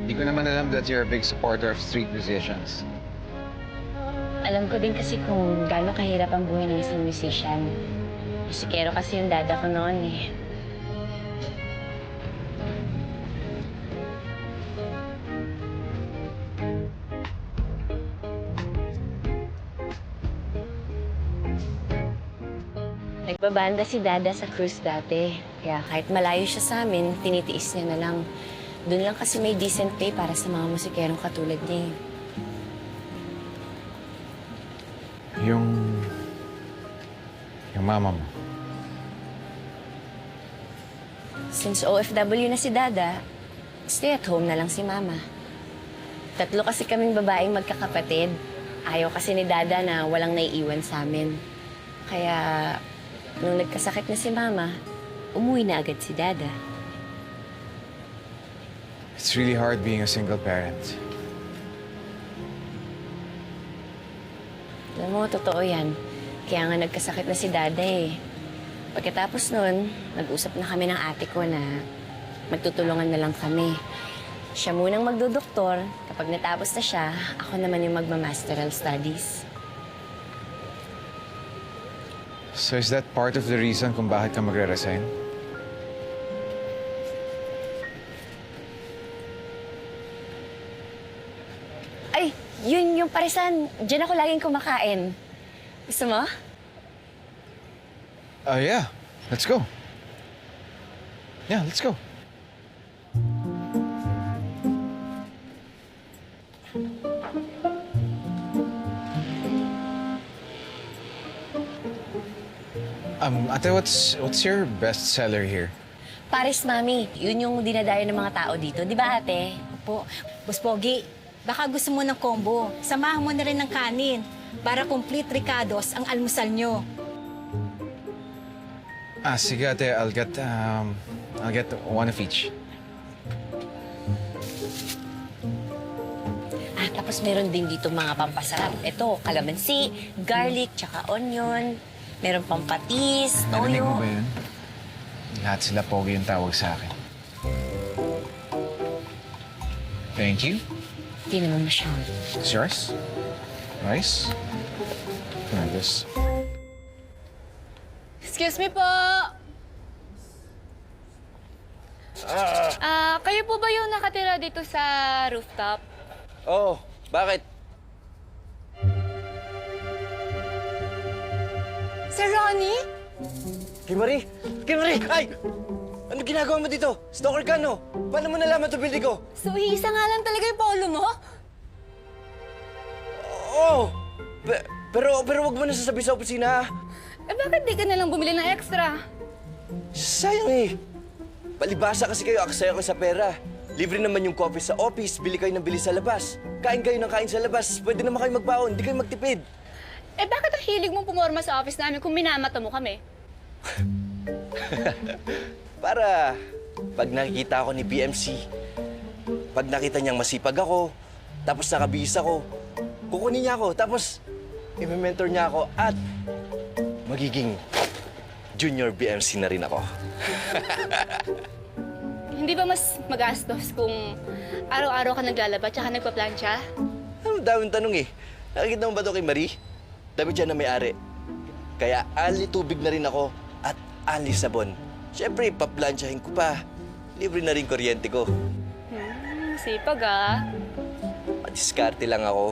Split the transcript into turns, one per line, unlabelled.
Hindi ko naman alam that you're a big supporter of street musicians.
Alam ko din kasi kung gaano kahirap ang buhay ng isang musician. Musikero kasi yung dada ko noon eh. Nagbabanda si Dada sa cruise dati. Kaya kahit malayo siya sa amin, tinitiis niya na lang. Doon lang kasi may decent pay para sa mga musikerong katulad niya eh.
Yung mama mo.
Since OFW na si Dada, stay at home na lang si Mama. Tatlo kasi kaming babaeng magkakapatid. Ayaw kasi ni Dada na walang naiiwan sa amin. Kaya, nung nagkasakit na si Mama, umuwi na agad si Dada.
It's really hard being a single parent.
Alam mo, totoo yan. Kaya nga nagkasakit na si Dada eh. Pagkatapos nun, nag-usap na kami ng ate ko na magtutulungan na lang kami. Siya munang magdodoktor. Kapag natapos na siya, ako naman yung magmamasteral studies.
So is that part of the reason kung bakit ka magre-resign?
Ay, yun yung parisan. Diyan ako laging kumakain. Gusto mo?
Yeah. Let's go. Yeah, let's go. Ate, what's your best seller here?
Paris, Mami. Yun yung dinadayo ng mga tao dito. Di ba, ate?
Po, Boss Pogi, baka gusto mo ng combo. Samahan mo na rin ng kanin para complete ricados ang almusal nyo.
Sige, ate. I'll get one of each.
Tapos meron din dito mga pampasarap. Ito, kalamansi, garlic, tsaka onion. Meron pang patis,
Narinig mo
toyo.
ba yun? Lahat sila pogi yung tawag sa akin. Thank you.
Hindi naman masyado.
It's yours. Nice. This.
Excuse me po! Kayo po ba yung nakatira dito sa rooftop?
Oo, bakit?
Sir Ronnie?
Kimari! Kimari! Ay! Ano ginagawa mo dito? Stalker ka, no? Paano mo nalaman ito building ko?
So, iisa nga lang talaga yung polo mo?
Oo! Pero wag mo na sasabihin sa opisina, ha?
Eh, bakit di ka na lang bumili ng extra?
Sayang eh. Palibasa kasi kayo, aksaya ko sa pera. Libre naman yung coffee sa office, bili kayo ng bili sa labas. Kain kayo ng kain sa labas, pwede naman kayo magbaon, di kayo magtipid.
Eh, bakit ang hilig mong pumorma sa office namin kung minamata mo kami?
Para pag nakikita ako ni BMC, pag nakita niyang masipag ako, tapos nakabihis ako, kukunin niya ako, tapos i-mentor niya ako at magiging junior BMC na rin ako.
Hindi ba mas magastos kung araw-araw ka naglalaba tsaka nagpa-plancha?
Ang daming tanong eh. Nakikita mo ba ito kay Marie? Damit siya na may-ari. Kaya ali tubig na rin ako at ali sabon. Siyempre, paplansyahin ko pa. Libre na rin kuryente ko.
Sipag ah.
Madiskarte lang ako.